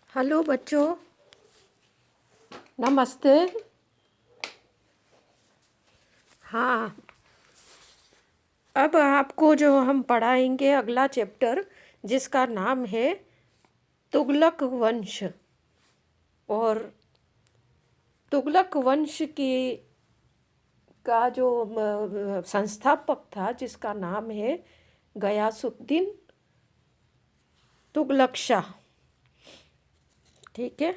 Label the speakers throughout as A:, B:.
A: Hello बच्चों, नमस्ते। हाँ, अब आपको जो हम पढ़ाएंगे अगला चैप्टर, जिसका नाम है तुगलक वंश। और तुगलक वंश की का जो संस्थापक था, जिसका नाम है गयासुद्दीन तुगलक शाह। ठीक है।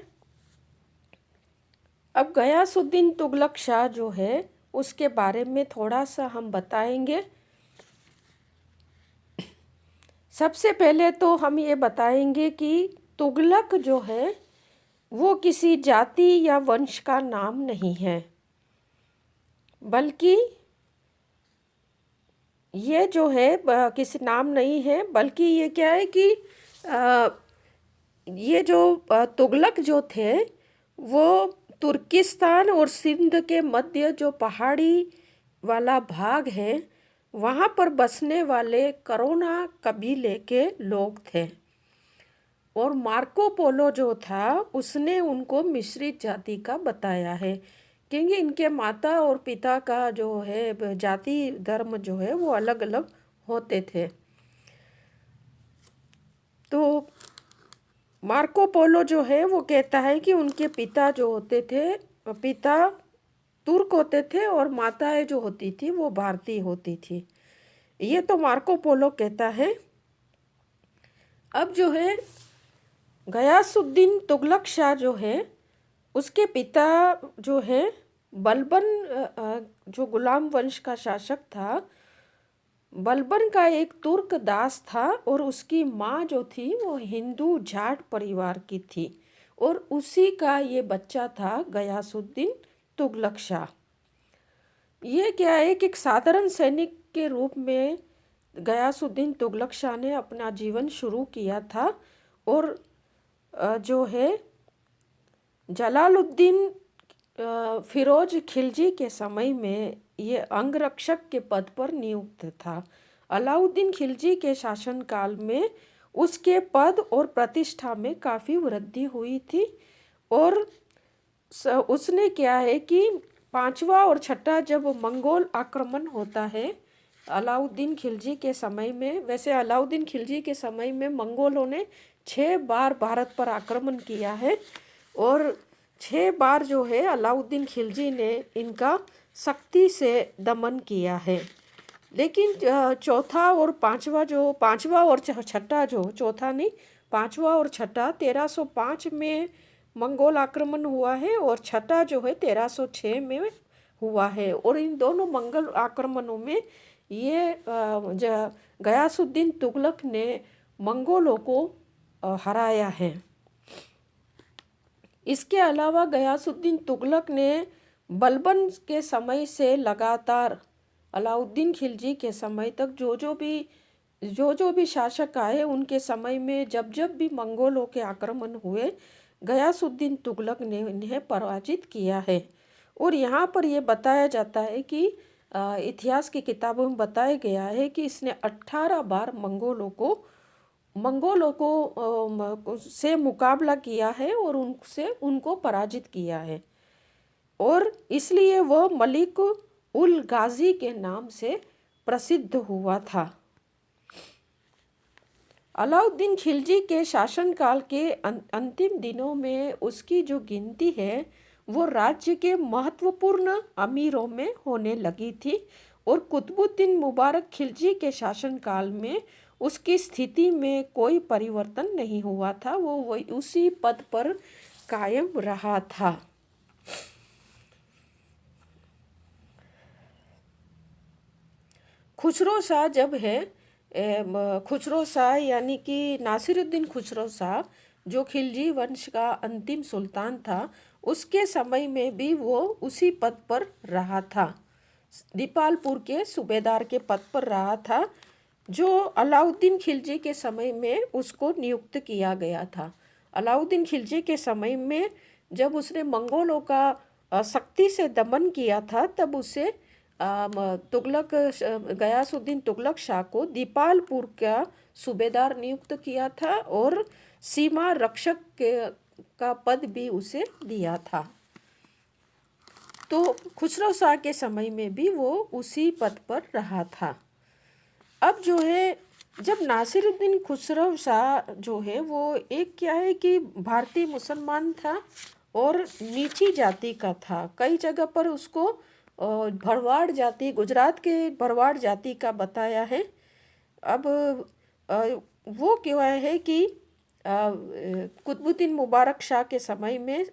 A: अब गयासुद्दीन तुगलक शाह जो है, उसके बारे में थोड़ा सा हम बताएंगे। सबसे पहले तो हम ये बताएंगे कि तुगलक जो है वो किसी जाति या वंश का नाम नहीं है, बल्कि ये जो है किसी नाम नहीं है, बल्कि ये क्या है कि अ, ये जो तुगलक जो थे वो तुर्किस्तान और सिंध के मध्य जो पहाड़ी वाला भाग है, वहाँ पर बसने वाले करोना कबीले के लोग थे। और मार्को पोलो जो था उसने उनको मिश्रित जाति का बताया है, क्योंकि इनके माता और पिता का जो है जाति धर्म जो है वो अलग अलग होते थे। तो मार्को पोलो जो है वो कहता है कि उनके पिता जो होते थे, पिता तुर्क होते थे और माताएं जो होती थी वो भारतीय होती थी। ये तो मार्को पोलो कहता है। अब जो है गयासुद्दीन तुगलक शाह जो है, उसके पिता जो है बलबन, जो गुलाम वंश का शासक था, बलबन का एक तुर्क दास था। और उसकी माँ जो थी वो हिंदू जाट परिवार की थी। और उसी का ये बच्चा था गयासुद्दीन तुगलक शाह। ये क्या है कि एक साधारण सैनिक के रूप में गयासुद्दीन तुगलक शाह ने अपना जीवन शुरू किया था। और जो है जलालुद्दीन फिरोज खिलजी के समय में ये अंगरक्षक के पद पर नियुक्त था। अलाउद्दीन खिलजी के शासनकाल में उसके पद और प्रतिष्ठा में काफ़ी वृद्धि हुई थी। और उसने क्या है कि पांचवा और छठा जब मंगोल आक्रमण होता है अलाउद्दीन खिलजी के समय में, वैसे अलाउद्दीन खिलजी के समय में मंगोलों ने 6 बार भारत पर आक्रमण किया है। और 6 बार जो है अलाउद्दीन खिलजी ने इनका सख्ती से दमन किया है। लेकिन चौथा और पांचवा जो पांचवा और छठा, जो चौथा नहीं, पांचवा और छठा 1305 में मंगोल आक्रमण हुआ है और छठा जो है 1306 में हुआ है। और इन दोनों मंगल आक्रमणों में ये गयासुद्दीन तुगलक ने मंगोलों को हराया है। इसके अलावा गयासुद्दीन तुगलक ने बलबन के समय से लगातार अलाउद्दीन खिलजी के समय तक जो भी शासक आए, उनके समय में जब जब भी मंगोलों के आक्रमण हुए, गयासुद्दीन तुगलक ने इन्हें पराजित किया है। और यहाँ पर यह बताया जाता है कि इतिहास की किताबों में बताया गया है कि इसने 18 बार मंगोलों को से मुकाबला किया है और उनसे उनको पराजित किया है। और इसलिए वह मलिक उल गाजी के नाम से प्रसिद्ध हुआ था। अलाउद्दीन खिलजी के शासनकाल के अंतिम दिनों में उसकी जो गिनती है वो राज्य के महत्वपूर्ण अमीरों में होने लगी थी। और कुतुबुद्दीन मुबारक खिलजी के शासनकाल में उसकी स्थिति में कोई परिवर्तन नहीं हुआ था, वो वही उसी पद पर कायम रहा था। खुसरो शाह जब है, खुसरो शाह यानी कि नासिरुद्दीन खुसरो शाह, जो खिलजी वंश का अंतिम सुल्तान था, उसके समय में भी वो उसी पद पर रहा था। दीपालपुर के सूबेदार के पद पर रहा था, जो अलाउद्दीन खिलजी के समय में उसको नियुक्त किया गया था। अलाउद्दीन खिलजी के समय में जब उसने मंगोलों का सख्ती से दमन किया था, तब उसे गयासुद्दीन तुगलक शाह को दीपालपुर का सूबेदार नियुक्त किया था और सीमा रक्षक के का पद भी उसे दिया था। तो खुसरो शाह के समय में भी वो उसी पद पर रहा था। अब जो है, जब नासिरुद्दीन खुसरो शाह जो है वो एक क्या है कि भारतीय मुसलमान था और नीची जाति का था। कई जगह पर उसको भरवाड़ जाति, गुजरात के भरवाड़ जाति का बताया है। अब वो क्या है कि कुतुबुद्दीन मुबारक शाह के समय में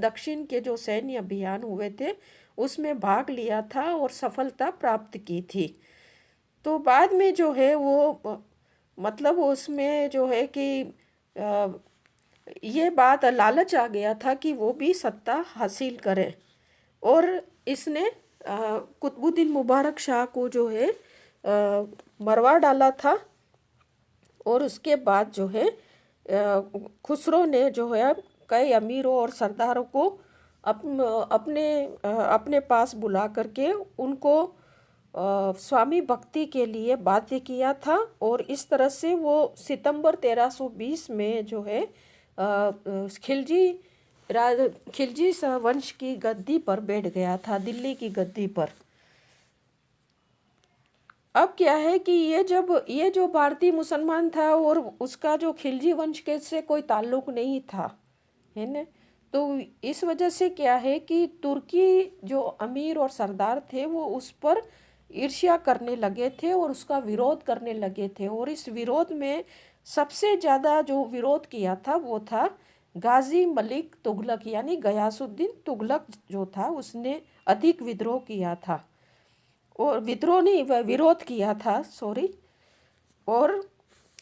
A: दक्षिण के जो सैन्य अभियान हुए थे उसमें भाग लिया था और सफलता प्राप्त की थी। तो बाद में जो है वो मतलब उसमें जो है कि ये बात लालच आ गया था कि वो भी सत्ता हासिल करे, और इसने कुतुबुद्दीन मुबारक शाह को जो है मरवा डाला था। और उसके बाद जो है खुसरो ने जो है कई अमीरों और सरदारों को अपने पास बुला करके उनको स्वामी भक्ति के लिए बाध्य किया था। और इस तरह से वो सितंबर 1320 में जो है खिलजी वंश की गद्दी पर बैठ गया था, दिल्ली की गद्दी पर। अब क्या है कि ये जो भारतीय मुसलमान था और उसका जो खिलजी वंश के से कोई ताल्लुक नहीं था, है ना। तो इस वजह से क्या है कि तुर्की जो अमीर और सरदार थे वो उस पर ईर्ष्या करने लगे थे और उसका विरोध करने लगे थे। और इस विरोध में सबसे ज़्यादा जो विरोध किया था वो था गाजी मलिक तुगलक, यानी गयासुद्दीन तुगलक जो था उसने अधिक विद्रोह किया था। और विद्रोह नहीं, विरोध किया था, सॉरी। और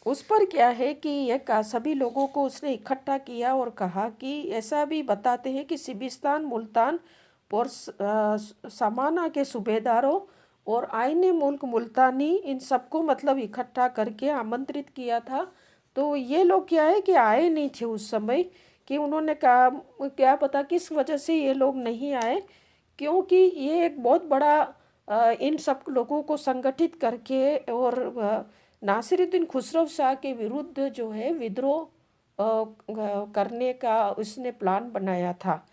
A: उस पर क्या है कि यह सभी लोगों को उसने इकट्ठा किया और कहा कि ऐसा भी बताते हैं कि सिबिस्तान, मुल्तान और समाना के सूबेदारों और आईने मुल्क मुल्तानी, इन सबको मतलब इकट्ठा करके आमंत्रित किया था। तो ये लोग क्या है कि आए नहीं थे उस समय, कि उन्होंने कहा क्या पता किस वजह से ये लोग नहीं आए, क्योंकि ये एक बहुत बड़ा इन सब लोगों को संगठित करके और नासिरुद्दीन खुसरो शाह के विरुद्ध जो है विद्रोह करने का उसने प्लान बनाया था।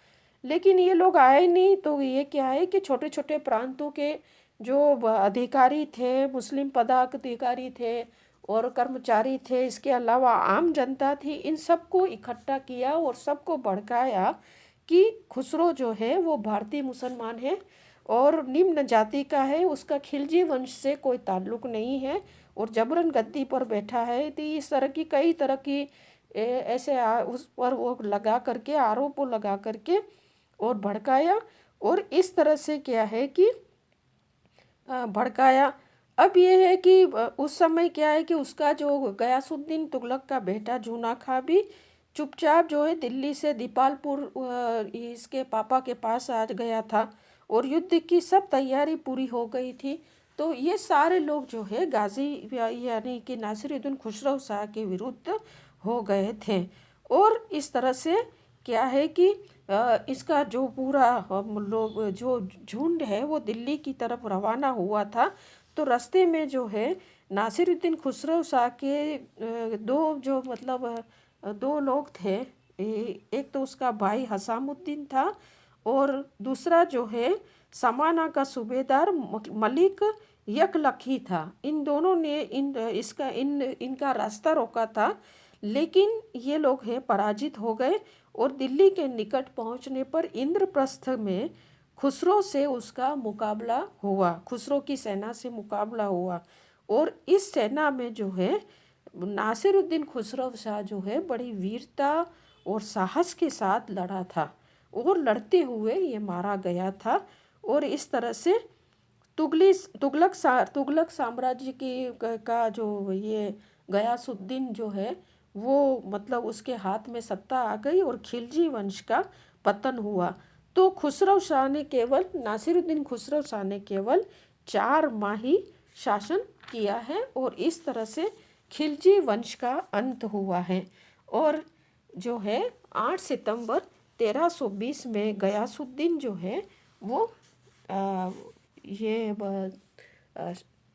A: लेकिन ये लोग आए नहीं। तो ये क्या है कि छोटे छोटे प्रांतों के जो अधिकारी थे, मुस्लिम पदाधिकारी थे और कर्मचारी थे, इसके अलावा आम जनता थी, इन सबको इकट्ठा किया और सबको भड़काया कि खुसरो जो है वो भारतीय मुसलमान है और निम्न जाति का है, उसका खिलजी वंश से कोई ताल्लुक नहीं है और जबरन गद्दी पर बैठा है। तो इस तरह की कई तरह की ऐसे उस पर वो लगा करके आरोपों लगा करके और भड़काया। और इस तरह से क्या है कि भड़काया। अब ये है कि उस समय क्या है कि उसका जो गयासुद्दीन तुगलक का बेटा जूना खां भी चुपचाप जो है दिल्ली से दीपालपुर इसके पापा के पास आ गया था और युद्ध की सब तैयारी पूरी हो गई थी। तो ये सारे लोग जो है गाजी यानी कि नासिरुद्दीन खुसरो शाह के विरुद्ध हो गए थे। और इस तरह से क्या है कि इसका जो पूरा लोग जो झुंड है वो दिल्ली की तरफ रवाना हुआ था। तो रास्ते में जो है नासिरुद्दीन खुसरो शाह के दो जो मतलब दो लोग थे। एक तो उसका भाई हसामुद्दीन था और दूसरा जो है समाना का सूबेदार मलिक यकलखी था। इन दोनों ने इनका रास्ता रोका था, लेकिन ये लोग हैं पराजित हो गए और दिल्ली के निकट पहुंचने पर इंद्रप्रस्थ में खुसरो से उसका मुकाबला हुआ, खुसरो की सेना से मुकाबला हुआ। और इस सेना में जो है नासिरुद्दीन खुसरो शाह जो है बड़ी वीरता और साहस के साथ लड़ा था और लड़ते हुए ये मारा गया था। और इस तरह से तुगलक साम्राज्य की का जो ये गयासुद्दीन जो है वो मतलब उसके हाथ में सत्ता आ गई और खिलजी वंश का पतन हुआ। तो खुसरो शाह ने केवल नासिरुद्दीन खुसरो शाह ने केवल 4 माह ही शासन किया है और इस तरह से खिलजी वंश का अंत हुआ है। और जो है 8 सितंबर 1320 में गयासुद्दीन जो है वो ये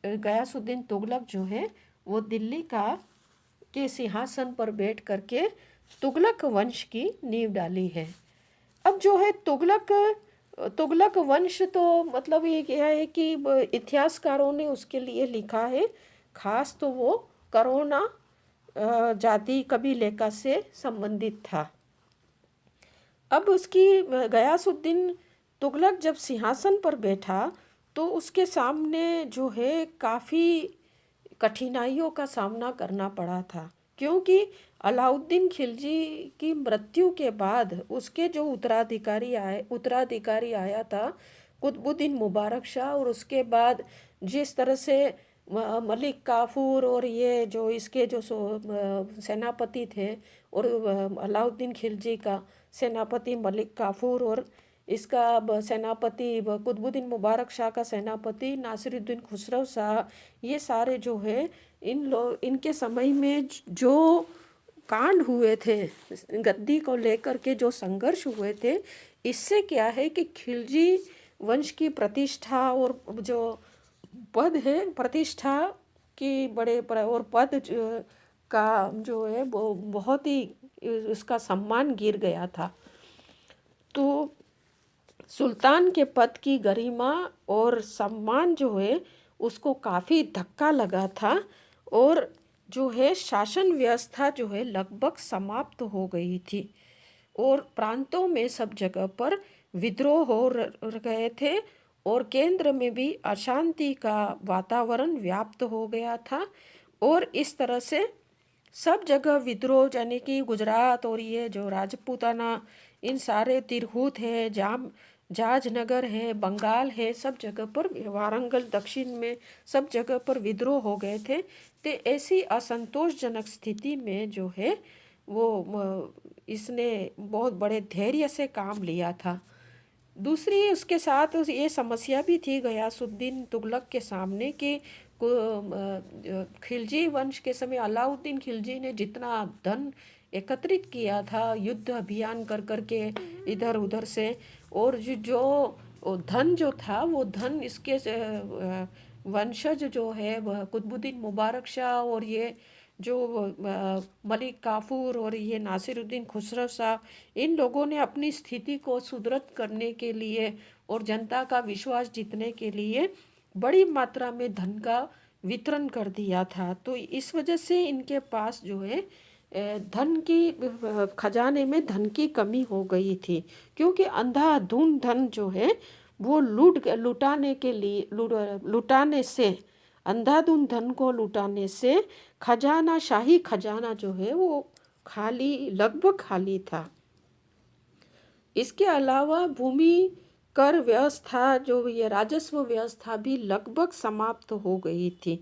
A: गयासुद्दीन तुगलक जो है वो दिल्ली का के सिंहासन पर बैठ करके तुगलक वंश की नींव डाली है। अब जो है तुगलक वंश तो मतलब ये क्या है कि इतिहासकारों ने उसके लिए लिखा है, खास तो वो करोना जाति कबीले का से संबंधित था। अब उसकी गयासुद्दीन तुगलक जब सिंहासन पर बैठा तो उसके सामने जो है काफ़ी कठिनाइयों का सामना करना पड़ा था, क्योंकि अलाउद्दीन खिलजी की मृत्यु के बाद उसके जो उत्तराधिकारी आया था कुतुबुद्दीन मुबारक शाह, और उसके बाद जिस तरह से मलिक काफूर और ये जो इसके जो सेनापति थे, और अलाउद्दीन खिलजी का सेनापति मलिक काफूर और इसका सेनापति कुतुबुद्दीन मुबारक शाह का सेनापति नासिरुद्दीन खुसरो शाह, ये सारे जो है इनके समय में जो कांड हुए थे, गद्दी को लेकर के जो संघर्ष हुए थे, इससे क्या है कि खिलजी वंश की प्रतिष्ठा और जो पद है प्रतिष्ठा की और पद का जो है वो बहुत ही उसका सम्मान गिर गया था। तो सुल्तान के पद की गरिमा और सम्मान जो है उसको काफ़ी धक्का लगा था, और जो है शासन व्यवस्था जो है लगभग समाप्त हो गई थी, और प्रांतों में सब जगह पर विद्रोह हो गए थे, और केंद्र में भी अशांति का वातावरण व्याप्त हो गया था। और इस तरह से सब जगह विद्रोह, यानी कि गुजरात और ये जो राजपूताना, इन सारे तिरहुत है, जाजनगर है, बंगाल है, सब जगह पर, वारंगल दक्षिण में सब जगह पर विद्रोह हो गए थे। तो ऐसी असंतोषजनक स्थिति में जो है वो इसने बहुत बड़े धैर्य से काम लिया था। दूसरी उसके साथ ये समस्या भी थी गयासुद्दीन तुगलक के सामने कि खिलजी वंश के समय अलाउद्दीन खिलजी ने जितना धन एकत्रित किया था युद्ध अभियान कर करके इधर उधर से, और जो धन जो था वो धन इसके वंशज जो है वह कुतुबुद्दीन मुबारक शाह और ये जो मलिक काफूर और ये नासिरुद्दीन खुसरो शाह, इन लोगों ने अपनी स्थिति को सुदृढ़ करने के लिए और जनता का विश्वास जीतने के लिए बड़ी मात्रा में धन का वितरण कर दिया था। तो इस वजह से इनके पास जो है धन की खजाने में धन की कमी हो गई थी, क्योंकि अंधाधुंध धन जो है वो लुटाने से, अंधाधुंध धन को लुटाने से शाही खजाना जो है वो लगभग खाली था। इसके अलावा भूमि कर व्यवस्था जो ये राजस्व व्यवस्था भी लगभग समाप्त हो गई थी।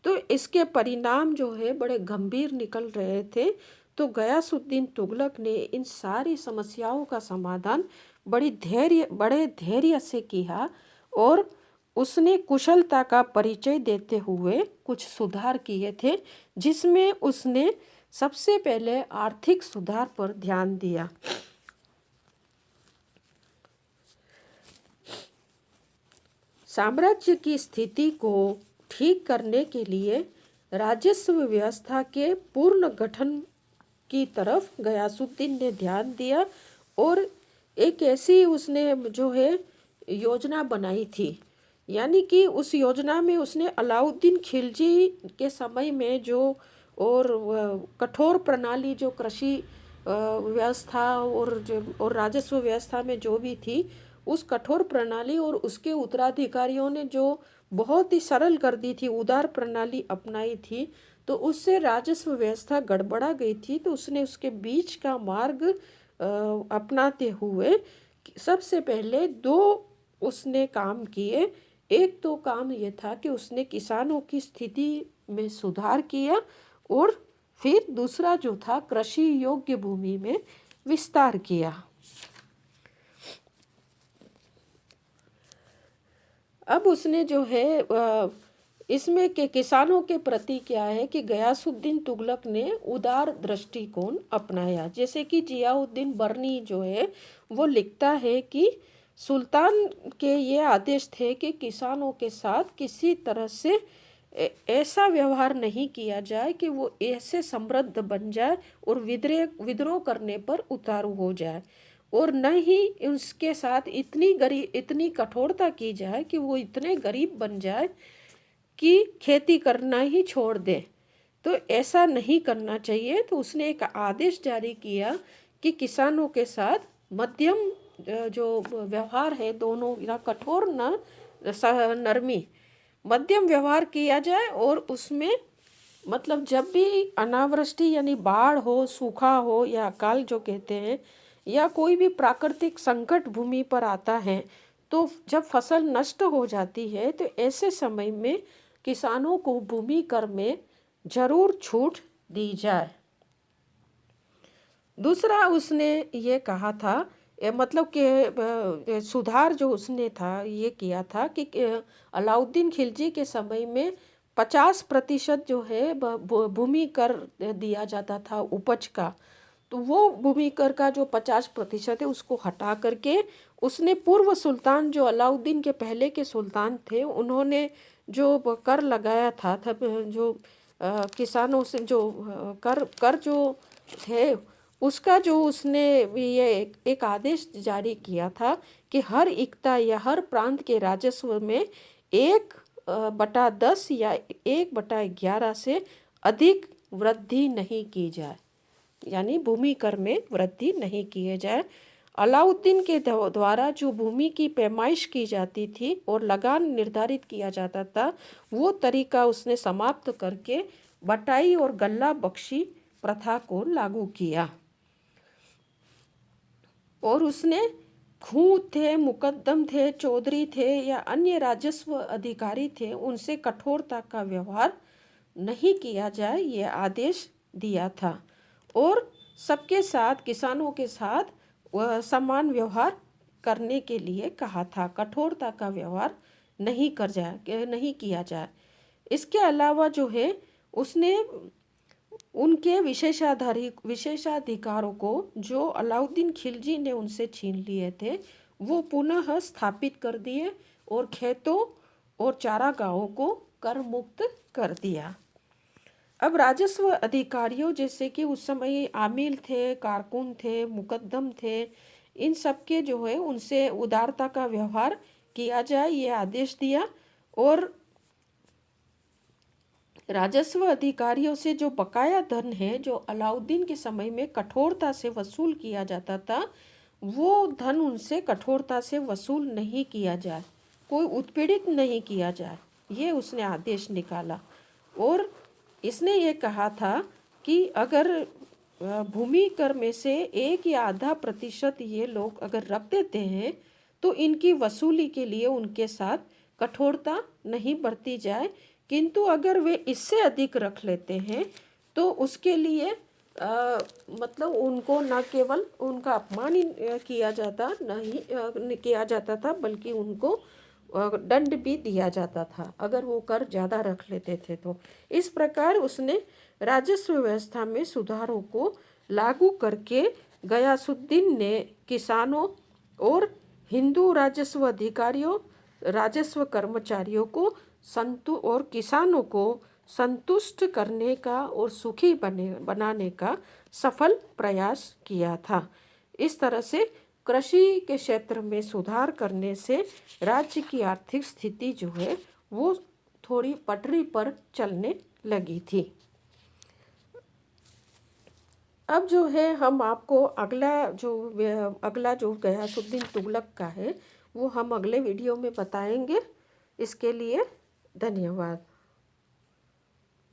A: तो इसके परिणाम जो है बड़े गंभीर निकल रहे थे। तो गयासुद्दीन तुगलक ने इन सारी समस्याओं का समाधान बड़े धैर्य से किया, और उसने कुशलता का परिचय देते हुए कुछ सुधार किए थे, जिसमें उसने सबसे पहले आर्थिक सुधार पर ध्यान दिया। साम्राज्य की स्थिति को ठीक करने के लिए राजस्व व्यवस्था के पूर्ण गठन की तरफ गयासुद्दीन ने ध्यान दिया, और एक ऐसी उसने जो है योजना बनाई थी, यानी कि उस योजना में उसने अलाउद्दीन खिलजी के समय में जो और कठोर प्रणाली जो कृषि व्यवस्था और राजस्व व्यवस्था में जो भी थी, उस कठोर प्रणाली और उसके उत्तराधिकारियों ने जो बहुत ही सरल कर दी थी, उदार प्रणाली अपनाई थी, तो उससे राजस्व व्यवस्था गड़बड़ा गई थी। तो उसने उसके बीच का मार्ग अपनाते हुए सबसे पहले दो उसने काम किए। एक तो काम ये था कि उसने किसानों की स्थिति में सुधार किया, और फिर दूसरा जो था कृषि योग्य भूमि में विस्तार किया। अब उसने जो है इसमें के किसानों के प्रति क्या है कि गयासुद्दीन तुगलक ने उदार दृष्टिकोण अपनाया। जैसे कि जियाउद्दीन बर्नी जो है वो लिखता है कि सुल्तान के ये आदेश थे कि किसानों के साथ किसी तरह से ऐसा व्यवहार नहीं किया जाए कि वो ऐसे समृद्ध बन जाए और विद्रोह करने पर उतारू हो जाए, और न ही उसके साथ इतनी कठोरता की जाए कि वो इतने गरीब बन जाए कि खेती करना ही छोड़ दे। तो ऐसा नहीं करना चाहिए। तो उसने एक आदेश जारी किया कि किसानों के साथ मध्यम जो व्यवहार है, दोनों ना कठोर ना नरमी, मध्यम व्यवहार किया जाए। और उसमें मतलब जब भी अनावृष्टि यानी बाढ़ हो, सूखा हो या अकाल जो कहते हैं, या कोई भी प्राकृतिक संकट भूमि पर आता है, तो जब फसल नष्ट हो जाती है तो ऐसे समय में किसानों को भूमि कर में जरूर छूट दी जाए। दूसरा उसने ये कहा था, मतलब कि सुधार जो उसने था ये किया था कि अलाउद्दीन खिलजी के समय में 50% जो है भूमि कर दिया जाता था उपज का। तो वो भूमि कर का जो 50% है उसको हटा करके उसने पूर्व सुल्तान जो अलाउद्दीन के पहले के सुल्तान थे, उन्होंने जो कर लगाया था जो किसानों से जो कर जो थे, उसका जो उसने ये एक आदेश जारी किया था कि हर इक्ता या हर प्रांत के राजस्व में 1/10 या 1/11 से अधिक वृद्धि नहीं की जाए, यानी भूमि कर में वृद्धि नहीं किए जाए। अलाउद्दीन के द्वारा जो भूमि की पैमाइश की जाती थी और लगान निर्धारित किया जाता था, वो तरीका उसने समाप्त करके बटाई और गल्ला बख्शी प्रथा को लागू किया। और उसने खूंट थे, मुकद्दम थे, चौधरी थे या अन्य राजस्व अधिकारी थे, उनसे कठोरता का व्यवहार नहीं किया जाए, ये आदेश दिया था। और सबके साथ, किसानों के साथ समान व्यवहार करने के लिए कहा था, कठोरता का व्यवहार नहीं किया जाए। इसके अलावा जो है उसने उनके विशेषाधिकारों को जो अलाउद्दीन खिलजी ने उनसे छीन लिए थे, वो पुनः स्थापित कर दिए और खेतों और चारागाहों को कर मुक्त कर दिया। अब राजस्व अधिकारियों जैसे कि उस समय आमिल थे, कारकुन थे, मुकद्दम थे, इन सब के जो है उनसे उदारता का व्यवहार किया जाए, ये आदेश दिया। और राजस्व अधिकारियों से जो बकाया धन है जो अलाउद्दीन के समय में कठोरता से वसूल किया जाता था, वो धन उनसे कठोरता से वसूल नहीं किया जाए, कोई उत्पीड़ित नहीं किया जाए, ये उसने आदेश निकाला। और इसने ये कहा था कि अगर भूमि कर में से 1 या आधा प्रतिशत ये लोग अगर रख देते हैं तो इनकी वसूली के लिए उनके साथ कठोरता नहीं बरती जाए, किंतु अगर वे इससे अधिक रख लेते हैं तो उसके लिए मतलब उनको न केवल उनका अपमान ही किया जाता नहीं किया जाता था, बल्कि उनको दंड भी दिया जाता था अगर वो कर ज़्यादा रख लेते थे। तो इस प्रकार उसने राजस्व व्यवस्था में सुधारों को लागू करके गयासुद्दीन ने किसानों और हिंदू राजस्व अधिकारियों, राजस्व कर्मचारियों को और किसानों को संतुष्ट करने का और सुखी बनाने का सफल प्रयास किया था। इस तरह से कृषि के क्षेत्र में सुधार करने से राज्य की आर्थिक स्थिति जो है वो थोड़ी पटरी पर चलने लगी थी। अब जो है हम आपको अगला जो गयासुद्दीन तुगलक का है वो हम अगले वीडियो में बताएंगे। इसके लिए धन्यवाद।